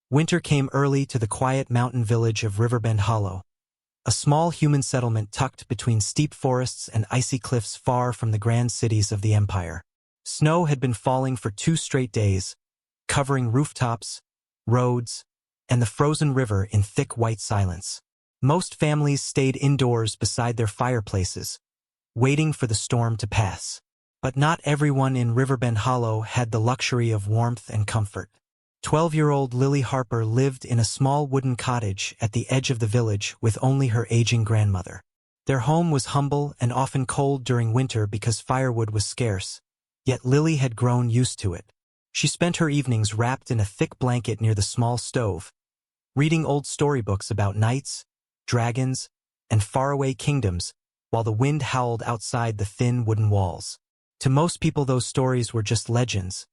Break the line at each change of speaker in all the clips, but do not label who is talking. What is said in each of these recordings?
Winter came early to the quiet mountain village of Riverbend Hollow, a small human settlement tucked between steep forests and icy cliffs far from the grand cities of the empire. Snow had been falling for 2 straight days, covering rooftops, roads, and the frozen river in thick white silence. Most families stayed indoors beside their fireplaces, waiting for the storm to pass. But not everyone in Riverbend Hollow had the luxury of warmth and comfort. 12-year-old Lily Harper lived in a small wooden cottage at the edge of the village with only her aging grandmother. Their home was humble and often cold during winter because firewood was scarce, yet Lily had grown used to it. She spent her evenings wrapped in a thick blanket near the small stove, reading old storybooks about knights, dragons, and faraway kingdoms while the wind howled outside the thin wooden walls. To most people those stories were just legends,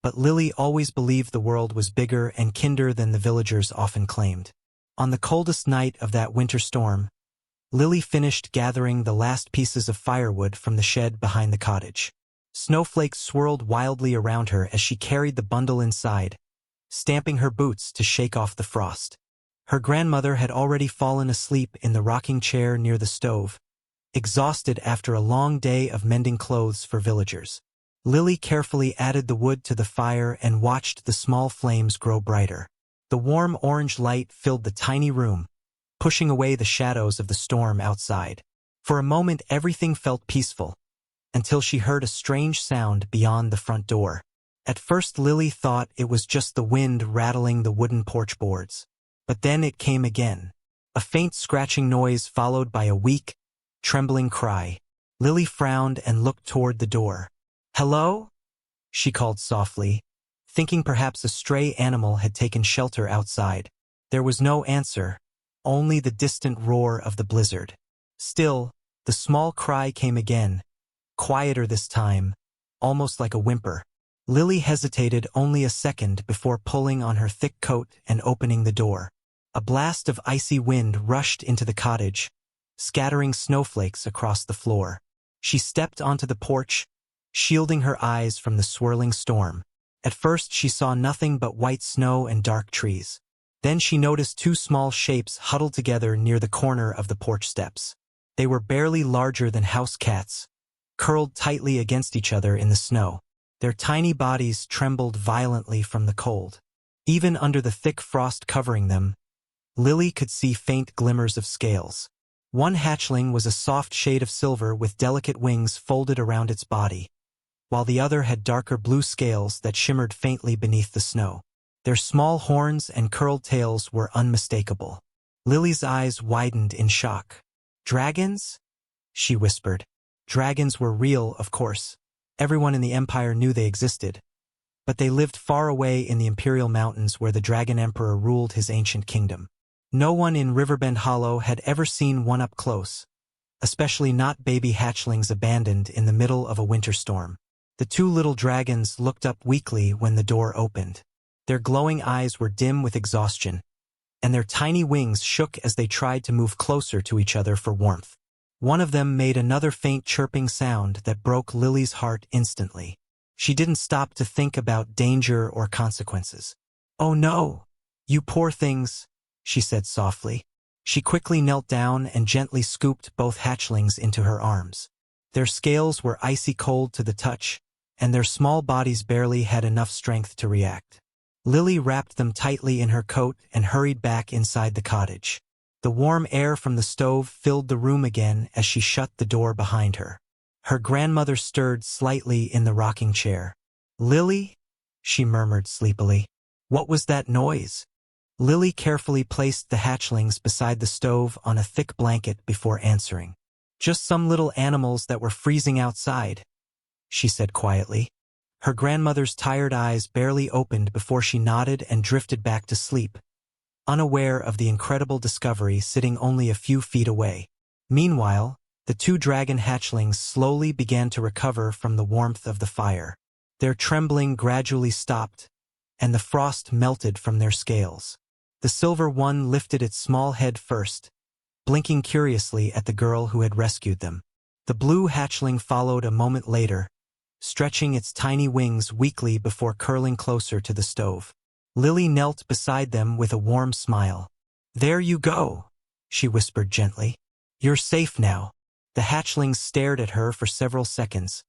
but Lily always believed the world was bigger and kinder than the villagers often claimed. On the coldest night of that winter storm, Lily finished gathering the last pieces of firewood from the shed behind the cottage. Snowflakes swirled wildly around her as she carried the bundle inside, stamping her boots to shake off the frost. Her grandmother had already fallen asleep in the rocking chair near the stove, exhausted after a long day of mending clothes for villagers. Lily carefully added the wood to the fire and watched the small flames grow brighter. The warm orange light filled the tiny room, pushing away the shadows of the storm outside. For a moment everything felt peaceful, until she heard a strange sound beyond the front door. At first Lily thought it was just the wind rattling the wooden porch boards. But then it came again. A faint scratching noise followed by a weak, trembling cry. Lily frowned and looked toward the door. "Hello?" she called softly, thinking perhaps a stray animal had taken shelter outside. There was no answer, only the distant roar of the blizzard. Still, the small cry came again, quieter this time, almost like a whimper. Lily hesitated only a second before pulling on her thick coat and opening the door. A blast of icy wind rushed into the cottage, scattering snowflakes across the floor. She stepped onto the porch, shielding her eyes from the swirling storm. At first she saw nothing but white snow and dark trees. Then she noticed 2 small shapes huddled together near the corner of the porch steps. They were barely larger than house cats, curled tightly against each other in the snow. Their tiny bodies trembled violently from the cold. Even under the thick frost covering them, Lily could see faint glimmers of scales. One hatchling was a soft shade of silver with delicate wings folded around its body, while the other had darker blue scales that shimmered faintly beneath the snow. Their small horns and curled tails were unmistakable. Lily's eyes widened in shock. "Dragons?" she whispered. Dragons were real, of course. Everyone in the empire knew they existed. But they lived far away in the Imperial Mountains where the Dragon Emperor ruled his ancient kingdom. No one in Riverbend Hollow had ever seen one up close, especially not baby hatchlings abandoned in the middle of a winter storm. The 2 little dragons looked up weakly when the door opened. Their glowing eyes were dim with exhaustion, and their tiny wings shook as they tried to move closer to each other for warmth. One of them made another faint chirping sound that broke Lily's heart instantly. She didn't stop to think about danger or consequences. "Oh no, you poor things," she said softly. She quickly knelt down and gently scooped both hatchlings into her arms. Their scales were icy cold to the touch, and their small bodies barely had enough strength to react. Lily wrapped them tightly in her coat and hurried back inside the cottage. The warm air from the stove filled the room again as she shut the door behind her. Her grandmother stirred slightly in the rocking chair. "Lily?" she murmured sleepily. "What was that noise?" Lily carefully placed the hatchlings beside the stove on a thick blanket before answering. "Just some little animals that were freezing outside," she said quietly. Her grandmother's tired eyes barely opened before she nodded and drifted back to sleep, unaware of the incredible discovery sitting only a few feet away. Meanwhile, the 2 dragon hatchlings slowly began to recover from the warmth of the fire. Their trembling gradually stopped, and the frost melted from their scales. The silver one lifted its small head first, blinking curiously at the girl who had rescued them. The blue hatchling followed a moment later, stretching its tiny wings weakly before curling closer to the stove. Lily knelt beside them with a warm smile. "There you go," she whispered gently. "You're safe now." The hatchlings stared at her for several seconds,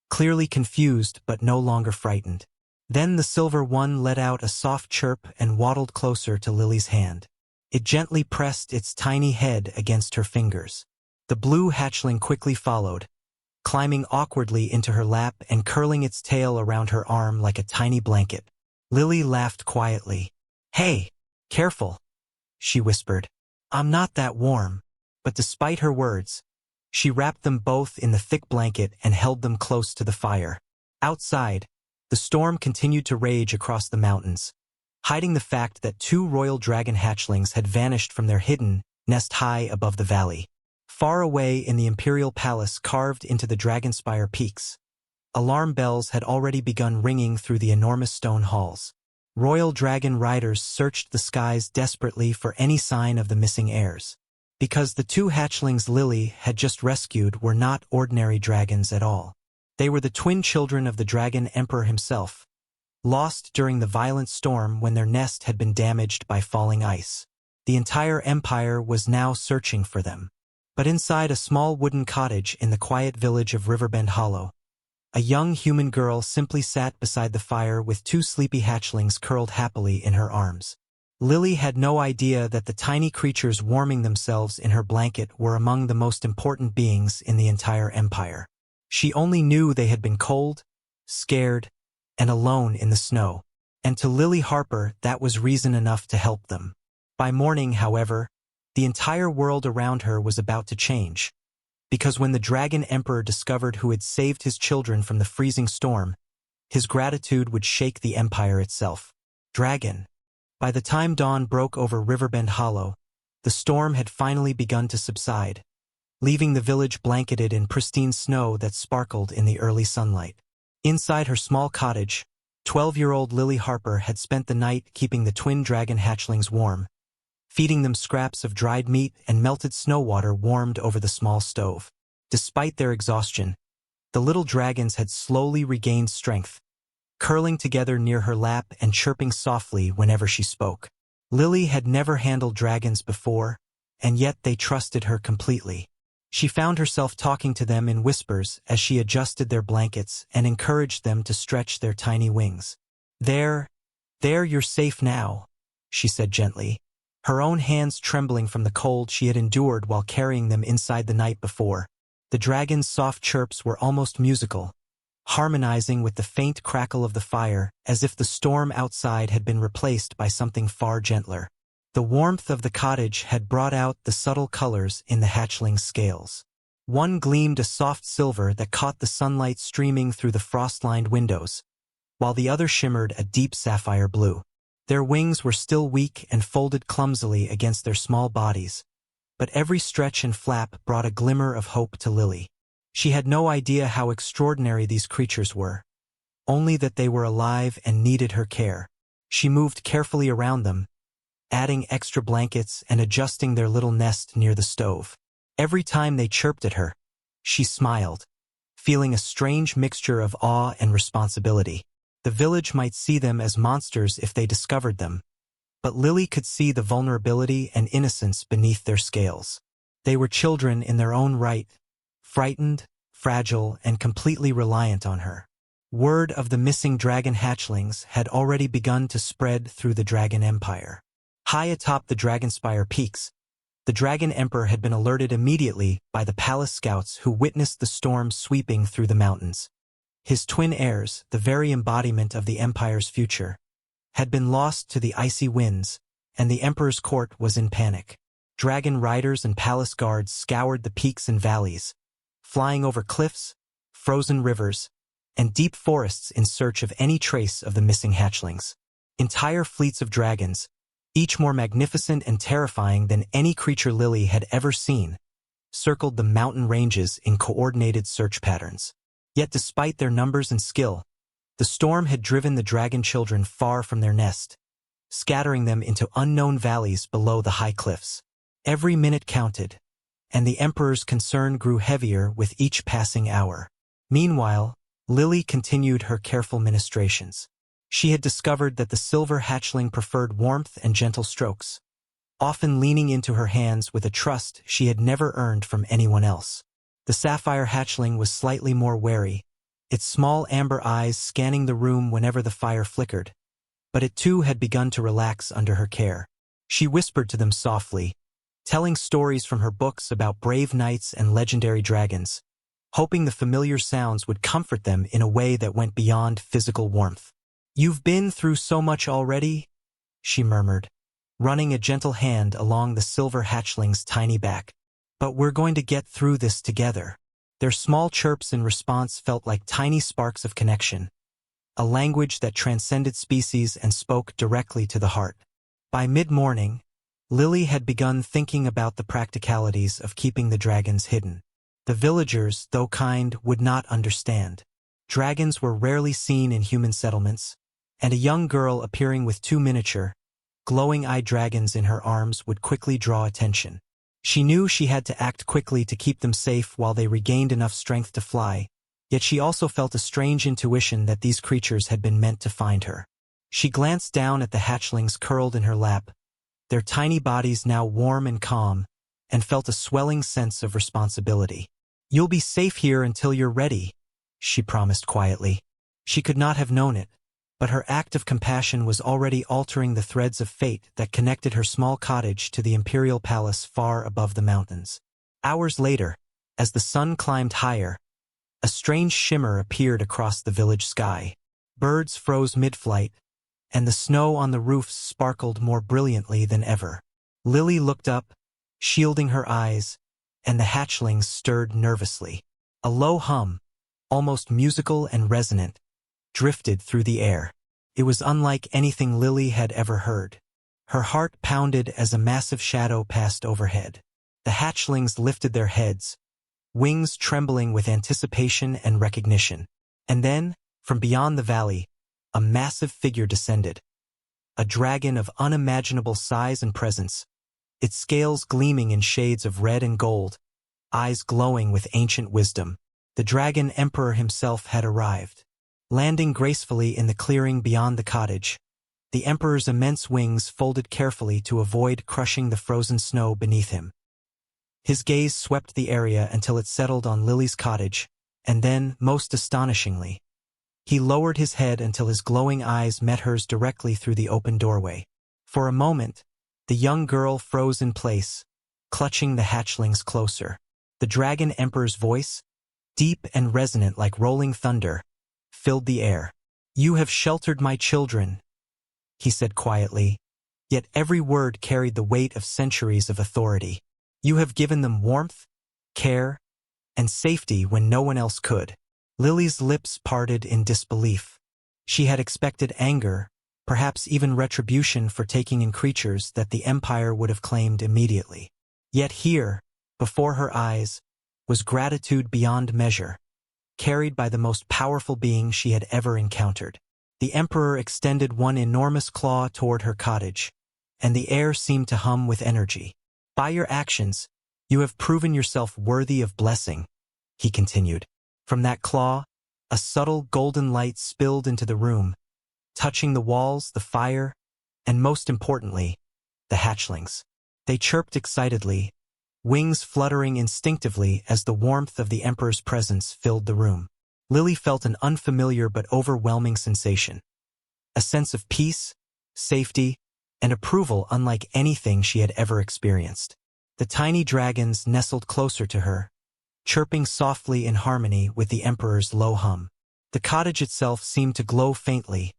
clearly confused but no longer frightened. Then the silver one let out a soft chirp and waddled closer to Lily's hand. It gently pressed its tiny head against her fingers. The blue hatchling quickly followed, climbing awkwardly into her lap and curling its tail around her arm like a tiny blanket. Lily laughed quietly. "Hey, careful," she whispered. "I'm not that warm." But despite her words, she wrapped them both in the thick blanket and held them close to the fire. Outside, the storm continued to rage across the mountains, hiding the fact that 2 royal dragon hatchlings had vanished from their hidden nest high above the valley. Far away in the imperial palace carved into the Dragonspire peaks, alarm bells had already begun ringing through the enormous stone halls. Royal dragon riders searched the skies desperately for any sign of the missing heirs. Because the 2 hatchlings Lily had just rescued were not ordinary dragons at all. They were the twin children of the Dragon Emperor himself, lost during the violent storm when their nest had been damaged by falling ice. The entire empire was now searching for them. But inside a small wooden cottage in the quiet village of Riverbend Hollow, a young human girl simply sat beside the fire with 2 sleepy hatchlings curled happily in her arms. Lily had no idea that the tiny creatures warming themselves in her blanket were among the most important beings in the entire empire. She only knew they had been cold, scared, and alone in the snow, and to Lily Harper that was reason enough to help them. By morning, however, the entire world around her was about to change, because when the Dragon Emperor discovered who had saved his children from the freezing storm, his gratitude would shake the empire itself. Dragon. By the time dawn broke over Riverbend Hollow, the storm had finally begun to subside, leaving the village blanketed in pristine snow that sparkled in the early sunlight. Inside her small cottage, 12-year-old Lily Harper had spent the night keeping the twin dragon hatchlings warm, feeding them scraps of dried meat and melted snow water warmed over the small stove. Despite their exhaustion, the little dragons had slowly regained strength, curling together near her lap and chirping softly whenever she spoke. Lily had never handled dragons before, and yet they trusted her completely. She found herself talking to them in whispers as she adjusted their blankets and encouraged them to stretch their tiny wings. There, you're safe now," she said gently, her own hands trembling from the cold she had endured while carrying them inside the night before. The dragon's soft chirps were almost musical, harmonizing with the faint crackle of the fire as if the storm outside had been replaced by something far gentler. The warmth of the cottage had brought out the subtle colors in the hatchling's scales. One gleamed a soft silver that caught the sunlight streaming through the frost-lined windows, while the other shimmered a deep sapphire blue. Their wings were still weak and folded clumsily against their small bodies, but every stretch and flap brought a glimmer of hope to Lily. She had no idea how extraordinary these creatures were, only that they were alive and needed her care. She moved carefully around them, adding extra blankets and adjusting their little nest near the stove. Every time they chirped at her, she smiled, feeling a strange mixture of awe and responsibility. The village might see them as monsters if they discovered them, but Lily could see the vulnerability and innocence beneath their scales. They were children in their own right, frightened, fragile, and completely reliant on her. Word of the missing dragon hatchlings had already begun to spread through the Dragon Empire. High atop the Dragonspire peaks, the Dragon Emperor had been alerted immediately by the palace scouts who witnessed the storm sweeping through the mountains. His twin heirs, the very embodiment of the Empire's future, had been lost to the icy winds, and the Emperor's court was in panic. Dragon riders and palace guards scoured the peaks and valleys, flying over cliffs, frozen rivers, and deep forests in search of any trace of the missing hatchlings. Entire fleets of dragons, each more magnificent and terrifying than any creature Lily had ever seen, circled the mountain ranges in coordinated search patterns. Yet despite their numbers and skill, the storm had driven the dragon children far from their nest, scattering them into unknown valleys below the high cliffs. Every minute counted, and the Emperor's concern grew heavier with each passing hour. Meanwhile, Lily continued her careful ministrations. She had discovered that the silver hatchling preferred warmth and gentle strokes, often leaning into her hands with a trust she had never earned from anyone else. The sapphire hatchling was slightly more wary, its small amber eyes scanning the room whenever the fire flickered, but it too had begun to relax under her care. She whispered to them softly, telling stories from her books about brave knights and legendary dragons, hoping the familiar sounds would comfort them in a way that went beyond physical warmth. "You've been through so much already," she murmured, running a gentle hand along the silver hatchling's tiny back. "But we're going to get through this together." Their small chirps in response felt like tiny sparks of connection, a language that transcended species and spoke directly to the heart. By mid-morning, Lily had begun thinking about the practicalities of keeping the dragons hidden. The villagers, though kind, would not understand. Dragons were rarely seen in human settlements, and a young girl appearing with two miniature, glowing-eyed dragons in her arms would quickly draw attention. She knew she had to act quickly to keep them safe while they regained enough strength to fly, yet she also felt a strange intuition that these creatures had been meant to find her. She glanced down at the hatchlings curled in her lap, their tiny bodies now warm and calm, and felt a swelling sense of responsibility. "You'll be safe here until you're ready," she promised quietly. She could not have known it, but her act of compassion was already altering the threads of fate that connected her small cottage to the imperial palace far above the mountains. Hours later, as the sun climbed higher, a strange shimmer appeared across the village sky. Birds froze mid-flight, and the snow on the roofs sparkled more brilliantly than ever. Lily looked up, shielding her eyes, and the hatchlings stirred nervously. A low hum, almost musical and resonant, drifted through the air. It was unlike anything Lily had ever heard. Her heart pounded as a massive shadow passed overhead. The hatchlings lifted their heads, wings trembling with anticipation and recognition. And then, from beyond the valley, a massive figure descended. A dragon of unimaginable size and presence, its scales gleaming in shades of red and gold, eyes glowing with ancient wisdom. The dragon emperor himself had arrived. Landing gracefully in the clearing beyond the cottage, the emperor's immense wings folded carefully to avoid crushing the frozen snow beneath him. His gaze swept the area until it settled on Lily's cottage, and then, most astonishingly, he lowered his head until his glowing eyes met hers directly through the open doorway. For a moment, the young girl froze in place, clutching the hatchlings closer. The dragon emperor's voice, deep and resonant like rolling thunder, filled the air. "You have sheltered my children," he said quietly, yet every word carried the weight of centuries of authority. "You have given them warmth, care, and safety when no one else could." Lily's lips parted in disbelief. She had expected anger, perhaps even retribution for taking in creatures that the Empire would have claimed immediately. Yet here, before her eyes, was gratitude beyond measure, carried by the most powerful being she had ever encountered. The Emperor extended one enormous claw toward her cottage, and the air seemed to hum with energy. "By your actions, you have proven yourself worthy of blessing," he continued. From that claw, a subtle golden light spilled into the room, touching the walls, the fire, and most importantly, the hatchlings. They chirped excitedly, wings fluttering instinctively as the warmth of the Emperor's presence filled the room. Lily felt an unfamiliar but overwhelming sensation. A sense of peace, safety, and approval unlike anything she had ever experienced. The tiny dragons nestled closer to her, chirping softly in harmony with the Emperor's low hum. The cottage itself seemed to glow faintly,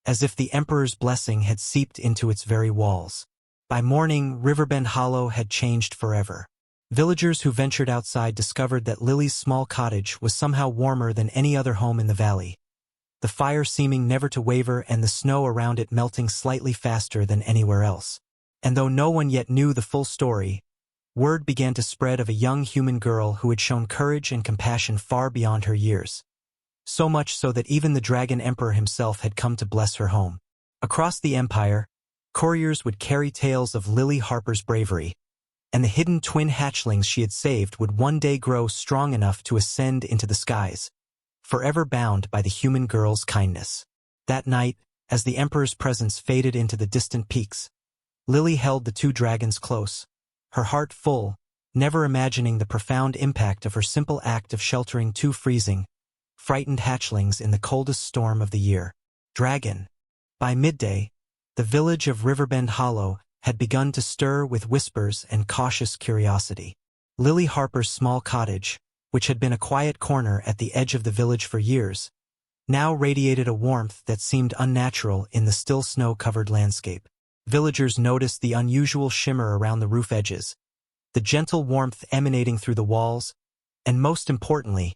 as if the Emperor's blessing had seeped into its very walls. By morning, Riverbend Hollow had changed forever. Villagers who ventured outside discovered that Lily's small cottage was somehow warmer than any other home in the valley, the fire seeming never to waver and the snow around it melting slightly faster than anywhere else. And though no one yet knew the full story, word began to spread of a young human girl who had shown courage and compassion far beyond her years. So much so that even the Dragon Emperor himself had come to bless her home. Across the Empire, couriers would carry tales of Lily Harper's bravery, and the hidden twin hatchlings she had saved would one day grow strong enough to ascend into the skies, forever bound by the human girl's kindness. That night, As the Emperor's presence faded into the distant peaks, Lily held the two dragons close, her heart full, never imagining the profound impact of her simple act of sheltering two freezing, frightened hatchlings in the coldest storm of the year. Dragon. By midday, the village of Riverbend Hollow had begun to stir with whispers and cautious curiosity. Lily Harper's small cottage, which had been a quiet corner at the edge of the village for years, now radiated a warmth that seemed unnatural in the still snow-covered landscape. Villagers noticed the unusual shimmer around the roof edges, the gentle warmth emanating through the walls, and most importantly,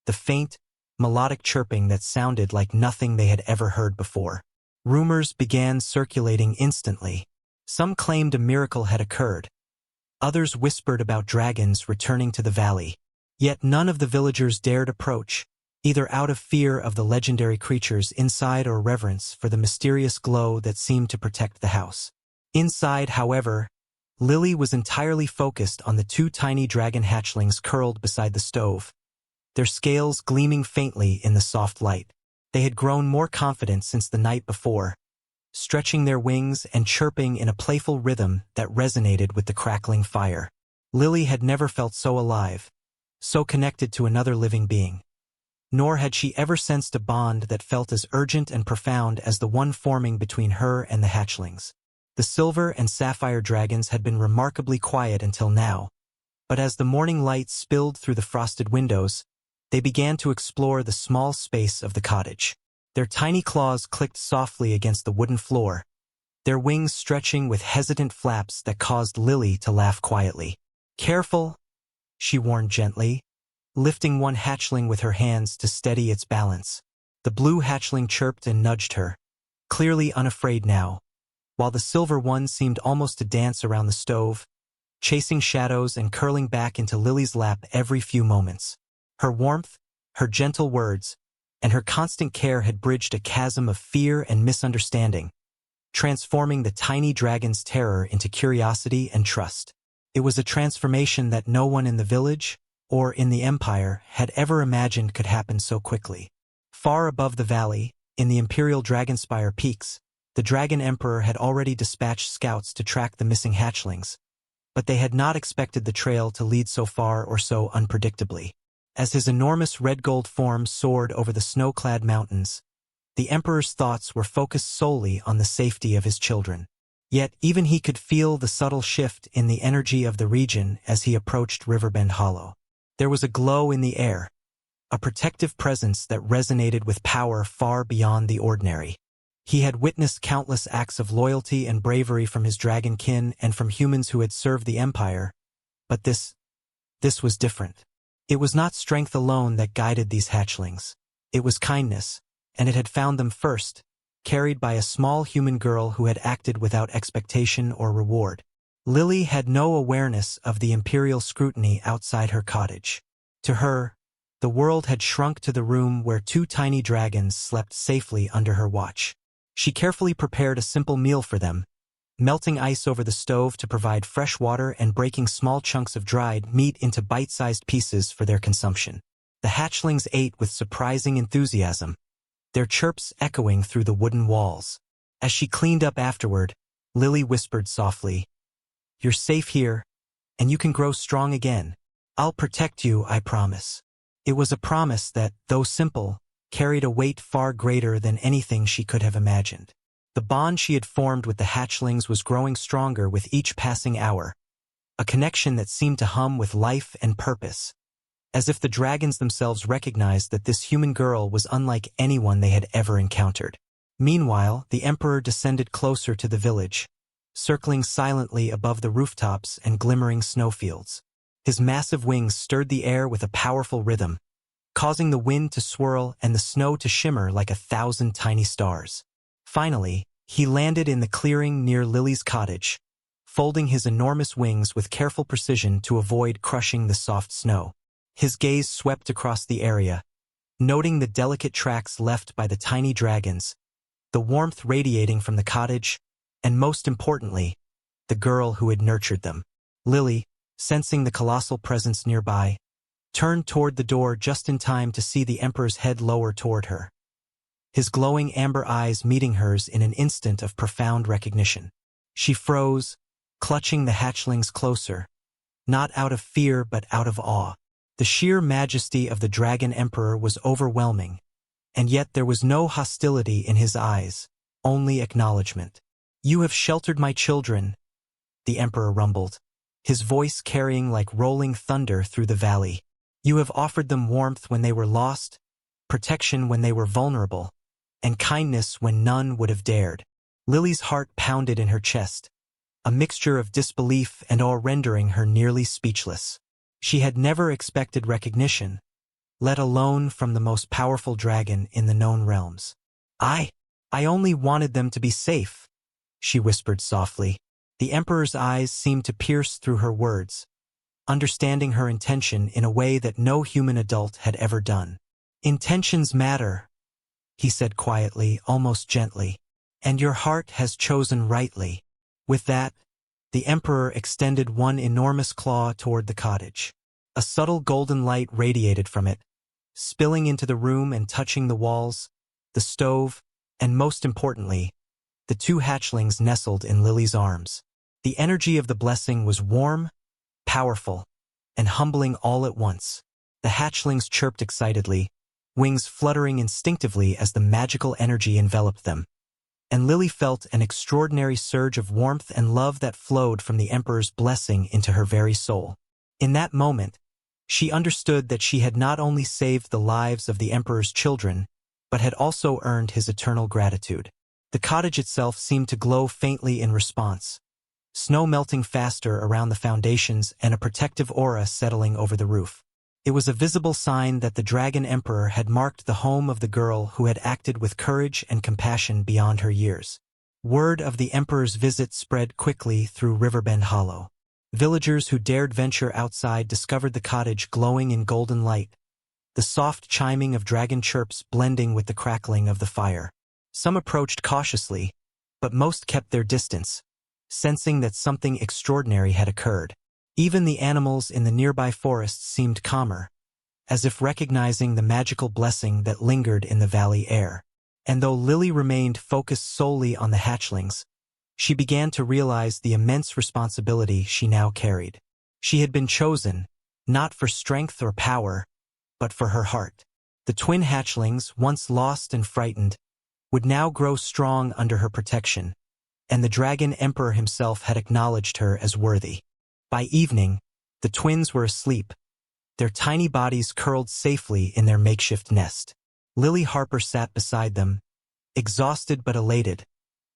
the faint, melodic chirping that sounded like nothing they had ever heard before. Rumors began circulating instantly. Some claimed a miracle had occurred. Others whispered about dragons returning to the valley. Yet none of the villagers dared approach, either out of fear of the legendary creatures inside or reverence for the mysterious glow that seemed to protect the house. Inside, however, Lily was entirely focused on the two tiny dragon hatchlings curled beside the stove, their scales gleaming faintly in the soft light. They had grown more confident since the night before, stretching their wings and chirping in a playful rhythm that resonated with the crackling fire. Lily had never felt so alive, so connected to another living being. Nor had she ever sensed a bond that felt as urgent and profound as the one forming between her and the hatchlings. The silver and sapphire dragons had been remarkably quiet until now, but as the morning light spilled through the frosted windows, they began to explore the small space of the cottage. Their tiny claws clicked softly against the wooden floor, their wings stretching with hesitant flaps that caused Lily to laugh quietly. "Careful," she warned gently, lifting one hatchling with her hands to steady its balance. The blue hatchling chirped and nudged her, clearly unafraid now, while the silver one seemed almost to dance around the stove, chasing shadows and curling back into Lily's lap every few moments. Her warmth, her gentle words, and her constant care had bridged a chasm of fear and misunderstanding, transforming the tiny dragon's terror into curiosity and trust. It was a transformation that no one in the village, or in the Empire, had ever imagined could happen so quickly. Far above the valley, in the Imperial Dragonspire peaks, the Dragon Emperor had already dispatched scouts to track the missing hatchlings, but they had not expected the trail to lead so far or so unpredictably. As his enormous red-gold form soared over the snow-clad mountains, the Emperor's thoughts were focused solely on the safety of his children. Yet even he could feel the subtle shift in the energy of the region as he approached Riverbend Hollow. There was a glow in the air, a protective presence that resonated with power far beyond the ordinary. He had witnessed countless acts of loyalty and bravery from his dragon kin and from humans who had served the Empire, but this was different. It was not strength alone that guided these hatchlings. It was kindness, and it had found them first, carried by a small human girl who had acted without expectation or reward. Lily had no awareness of the imperial scrutiny outside her cottage. To her, the world had shrunk to the room where two tiny dragons slept safely under her watch. She carefully prepared a simple meal for them, melting ice over the stove to provide fresh water and breaking small chunks of dried meat into bite-sized pieces for their consumption. The hatchlings ate with surprising enthusiasm, their chirps echoing through the wooden walls. As she cleaned up afterward, Lily whispered softly, "You're safe here, and you can grow strong again. I'll protect you, I promise." It was a promise that, though simple, carried a weight far greater than anything she could have imagined. The bond she had formed with the hatchlings was growing stronger with each passing hour, a connection that seemed to hum with life and purpose, as if the dragons themselves recognized that this human girl was unlike anyone they had ever encountered. Meanwhile, the Emperor descended closer to the village, circling silently above the rooftops and glimmering snowfields. His massive wings stirred the air with a powerful rhythm, causing the wind to swirl and the snow to shimmer like 1,000 tiny stars. Finally, he landed in the clearing near Lily's cottage, folding his enormous wings with careful precision to avoid crushing the soft snow. His gaze swept across the area, noting the delicate tracks left by the tiny dragons, the warmth radiating from the cottage, and most importantly, the girl who had nurtured them. Lily, sensing the colossal presence nearby, turned toward the door just in time to see the Emperor's head lower toward her. his glowing amber eyes meeting hers in an instant of profound recognition. She froze, clutching the hatchlings closer, not out of fear but out of awe. The sheer majesty of the Dragon Emperor was overwhelming, and yet there was no hostility in his eyes, only acknowledgement. "You have sheltered my children," the Emperor rumbled, his voice carrying like rolling thunder through the valley. "You have offered them warmth when they were lost, protection when they were vulnerable, and kindness when none would have dared." Lily's heart pounded in her chest, a mixture of disbelief and awe rendering her nearly speechless. She had never expected recognition, let alone from the most powerful dragon in the known realms. I only wanted them to be safe," she whispered softly. The Emperor's eyes seemed to pierce through her words, understanding her intention in a way that no human adult had ever done. "Intentions matter," he said quietly, almost gently, "and your heart has chosen rightly." With that, the Emperor extended one enormous claw toward the cottage. A subtle golden light radiated from it, spilling into the room and touching the walls, the stove, and most importantly, the two hatchlings nestled in Lily's arms. The energy of the blessing was warm, powerful, and humbling all at once. The hatchlings chirped excitedly, wings fluttering instinctively as the magical energy enveloped them. And Lily felt an extraordinary surge of warmth and love that flowed from the Emperor's blessing into her very soul. In that moment, she understood that she had not only saved the lives of the Emperor's children, but had also earned his eternal gratitude. The cottage itself seemed to glow faintly in response, snow melting faster around the foundations and a protective aura settling over the roof. It was a visible sign that the Dragon Emperor had marked the home of the girl who had acted with courage and compassion beyond her years. Word of the Emperor's visit spread quickly through Riverbend Hollow. Villagers who dared venture outside discovered the cottage glowing in golden light, the soft chiming of dragon chirps blending with the crackling of the fire. Some approached cautiously, but most kept their distance, sensing that something extraordinary had occurred. Even the animals in the nearby forests seemed calmer, as if recognizing the magical blessing that lingered in the valley air. And though Lily remained focused solely on the hatchlings, she began to realize the immense responsibility she now carried. She had been chosen, not for strength or power, but for her heart. The twin hatchlings, once lost and frightened, would now grow strong under her protection, and the Dragon Emperor himself had acknowledged her as worthy. By evening, the twins were asleep, their tiny bodies curled safely in their makeshift nest. Lily Harper sat beside them, exhausted but elated,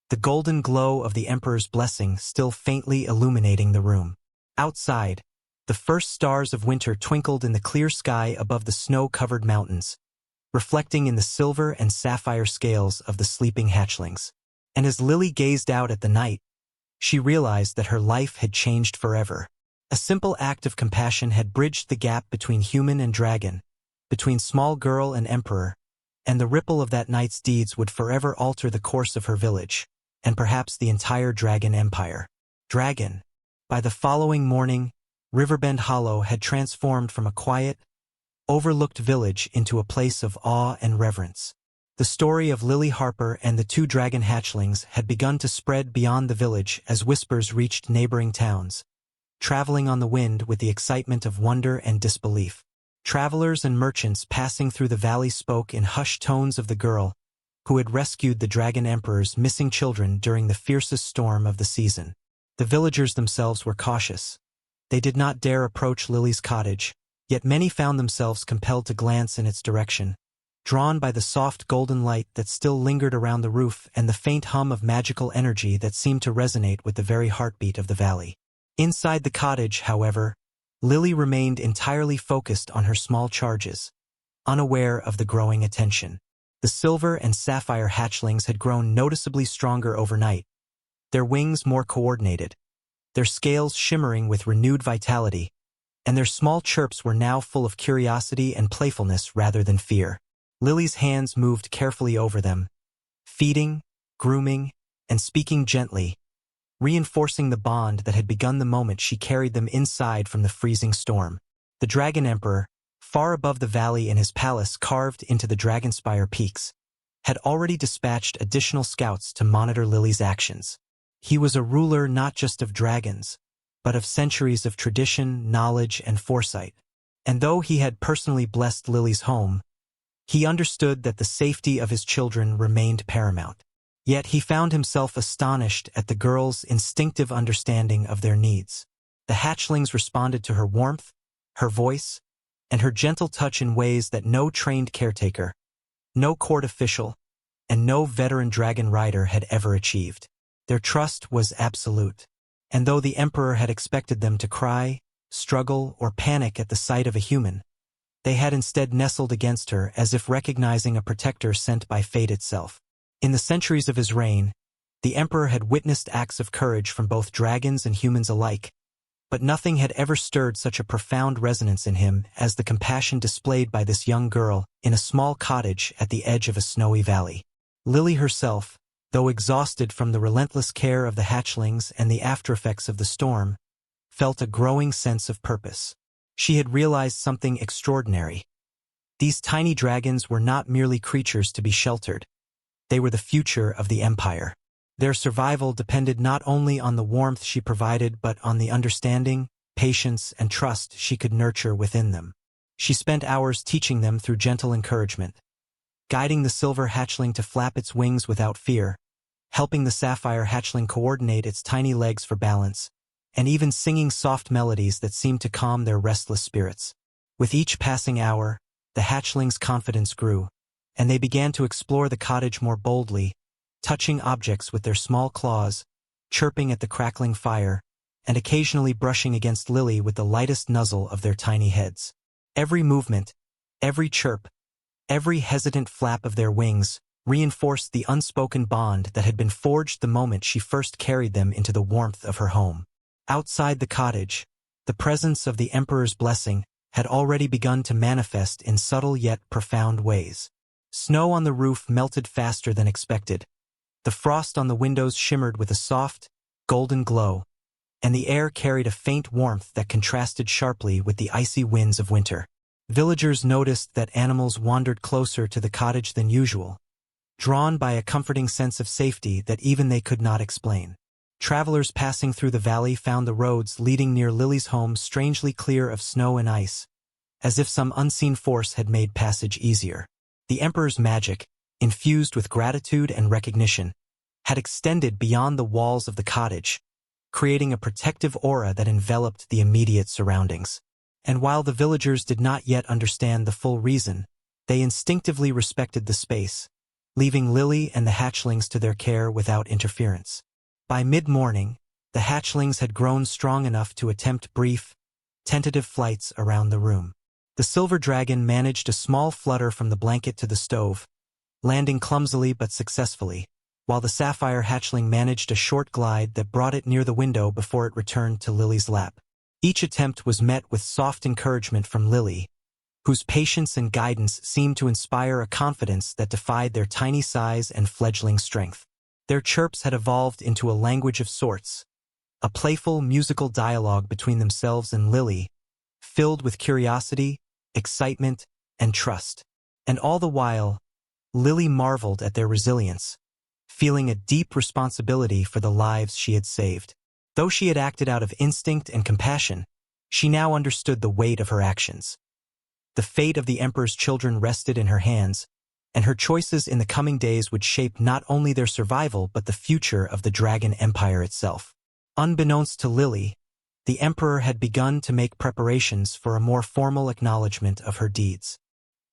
the golden glow of the Emperor's blessing still faintly illuminating the room. Outside, the first stars of winter twinkled in the clear sky above the snow-covered mountains, reflecting in the silver and sapphire scales of the sleeping hatchlings. And as Lily gazed out at the night, she realized that her life had changed forever. A simple act of compassion had bridged the gap between human and dragon, between small girl and emperor, and the ripple of that night's deeds would forever alter the course of her village, and perhaps the entire Dragon Empire. Dragon. By the following morning, Riverbend Hollow had transformed from a quiet, overlooked village into a place of awe and reverence. The story of Lily Harper and the two dragon hatchlings had begun to spread beyond the village as whispers reached neighboring towns, traveling on the wind with the excitement of wonder and disbelief. Travelers and merchants passing through the valley spoke in hushed tones of the girl who had rescued the Dragon Emperor's missing children during the fiercest storm of the season. The villagers themselves were cautious. They did not dare approach Lily's cottage, yet many found themselves compelled to glance in its direction, drawn by the soft golden light that still lingered around the roof and the faint hum of magical energy that seemed to resonate with the very heartbeat of the valley. Inside the cottage, however, Lily remained entirely focused on her small charges, unaware of the growing attention. The silver and sapphire hatchlings had grown noticeably stronger overnight, their wings more coordinated, their scales shimmering with renewed vitality, and their small chirps were now full of curiosity and playfulness rather than fear. Lily's hands moved carefully over them, feeding, grooming, and speaking gently, reinforcing the bond that had begun the moment she carried them inside from the freezing storm. The Dragon Emperor, far above the valley in his palace carved into the Dragonspire peaks, had already dispatched additional scouts to monitor Lily's actions. He was a ruler not just of dragons, but of centuries of tradition, knowledge, and foresight. And though he had personally blessed Lily's home, he understood that the safety of his children remained paramount. Yet he found himself astonished at the girl's instinctive understanding of their needs. The hatchlings responded to her warmth, her voice, and her gentle touch in ways that no trained caretaker, no court official, and no veteran dragon rider had ever achieved. Their trust was absolute. And though the Emperor had expected them to cry, struggle, or panic at the sight of a human, they had instead nestled against her as if recognizing a protector sent by fate itself. In the centuries of his reign, the Emperor had witnessed acts of courage from both dragons and humans alike, but nothing had ever stirred such a profound resonance in him as the compassion displayed by this young girl in a small cottage at the edge of a snowy valley. Lily herself, though exhausted from the relentless care of the hatchlings and the aftereffects of the storm, felt a growing sense of purpose. She had realized something extraordinary. These tiny dragons were not merely creatures to be sheltered. They were the future of the Empire. Their survival depended not only on the warmth she provided but on the understanding, patience, and trust she could nurture within them. She spent hours teaching them through gentle encouragement, guiding the silver hatchling to flap its wings without fear, helping the sapphire hatchling coordinate its tiny legs for balance, and even singing soft melodies that seemed to calm their restless spirits. With each passing hour, the hatchlings' confidence grew, and they began to explore the cottage more boldly, touching objects with their small claws, chirping at the crackling fire, and occasionally brushing against Lily with the lightest nuzzle of their tiny heads. Every movement, every chirp, every hesitant flap of their wings reinforced the unspoken bond that had been forged the moment she first carried them into the warmth of her home. Outside the cottage, the presence of the Emperor's blessing had already begun to manifest in subtle yet profound ways. Snow on the roof melted faster than expected. The frost on the windows shimmered with a soft, golden glow, and the air carried a faint warmth that contrasted sharply with the icy winds of winter. Villagers noticed that animals wandered closer to the cottage than usual, drawn by a comforting sense of safety that even they could not explain. Travelers passing through the valley found the roads leading near Lily's home strangely clear of snow and ice, as if some unseen force had made passage easier. The Emperor's magic, infused with gratitude and recognition, had extended beyond the walls of the cottage, creating a protective aura that enveloped the immediate surroundings. And while the villagers did not yet understand the full reason, they instinctively respected the space, leaving Lily and the hatchlings to their care without interference. By mid-morning, the hatchlings had grown strong enough to attempt brief, tentative flights around the room. The silver dragon managed a small flutter from the blanket to the stove, landing clumsily but successfully, while the sapphire hatchling managed a short glide that brought it near the window before it returned to Lily's lap. Each attempt was met with soft encouragement from Lily, whose patience and guidance seemed to inspire a confidence that defied their tiny size and fledgling strength. Their chirps had evolved into a language of sorts, a playful musical dialogue between themselves and Lily, filled with curiosity, excitement, and trust. And all the while, Lily marveled at their resilience, feeling a deep responsibility for the lives she had saved. Though she had acted out of instinct and compassion, she now understood the weight of her actions. The fate of the Emperor's children rested in her hands, and her choices in the coming days would shape not only their survival but the future of the Dragon Empire itself. Unbeknownst to Lily, the Emperor had begun to make preparations for a more formal acknowledgement of her deeds.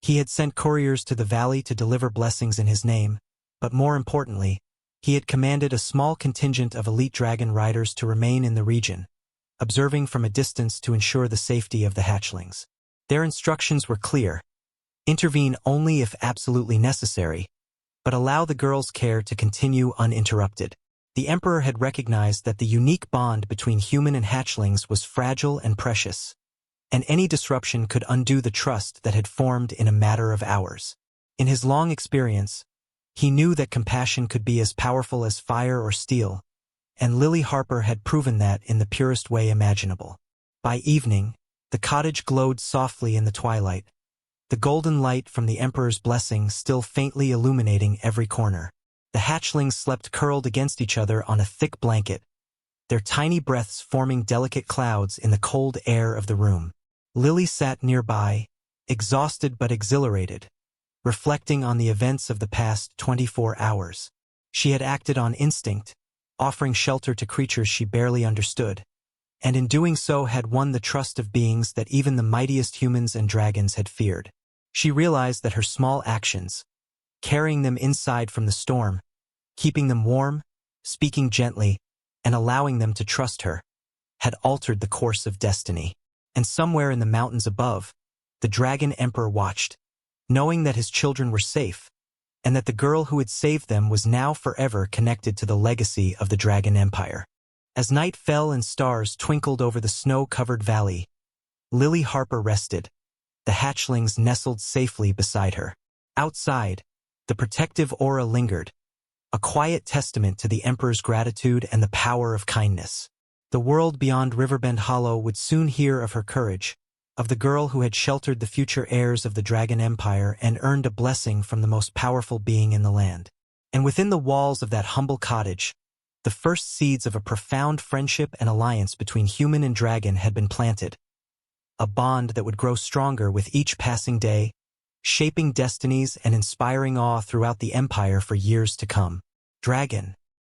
He had sent couriers to the valley to deliver blessings in his name, but more importantly, he had commanded a small contingent of elite dragon riders to remain in the region, observing from a distance to ensure the safety of the hatchlings. Their instructions were clear: intervene only if absolutely necessary, but allow the girls' care to continue uninterrupted. The Emperor had recognized that the unique bond between human and hatchlings was fragile and precious, and any disruption could undo the trust that had formed in a matter of hours. In his long experience, he knew that compassion could be as powerful as fire or steel, and Lily Harper had proven that in the purest way imaginable. By evening, the cottage glowed softly in the twilight, the golden light from the Emperor's blessing still faintly illuminating every corner. The hatchlings slept curled against each other on a thick blanket, their tiny breaths forming delicate clouds in the cold air of the room. Lily sat nearby, exhausted but exhilarated, reflecting on the events of the past 24 hours. She had acted on instinct, offering shelter to creatures she barely understood, and in doing so had won the trust of beings that even the mightiest humans and dragons had feared. She realized that her small actions, carrying them inside from the storm, keeping them warm, speaking gently, and allowing them to trust her, had altered the course of destiny. And somewhere in the mountains above, the Dragon Emperor watched, knowing that his children were safe, and that the girl who had saved them was now forever connected to the legacy of the Dragon Empire. As night fell and stars twinkled over the snow-covered valley, Lily Harper rested, the hatchlings nestled safely beside her. Outside, the protective aura lingered, a quiet testament to the Emperor's gratitude and the power of kindness. The world beyond Riverbend Hollow would soon hear of her courage, of the girl who had sheltered the future heirs of the Dragon Empire and earned a blessing from the most powerful being in the land. And within the walls of that humble cottage, the first seeds of a profound friendship and alliance between human and dragon had been planted, a bond that would grow stronger with each passing day, shaping destinies and inspiring awe throughout the Empire for years to come. Dragon,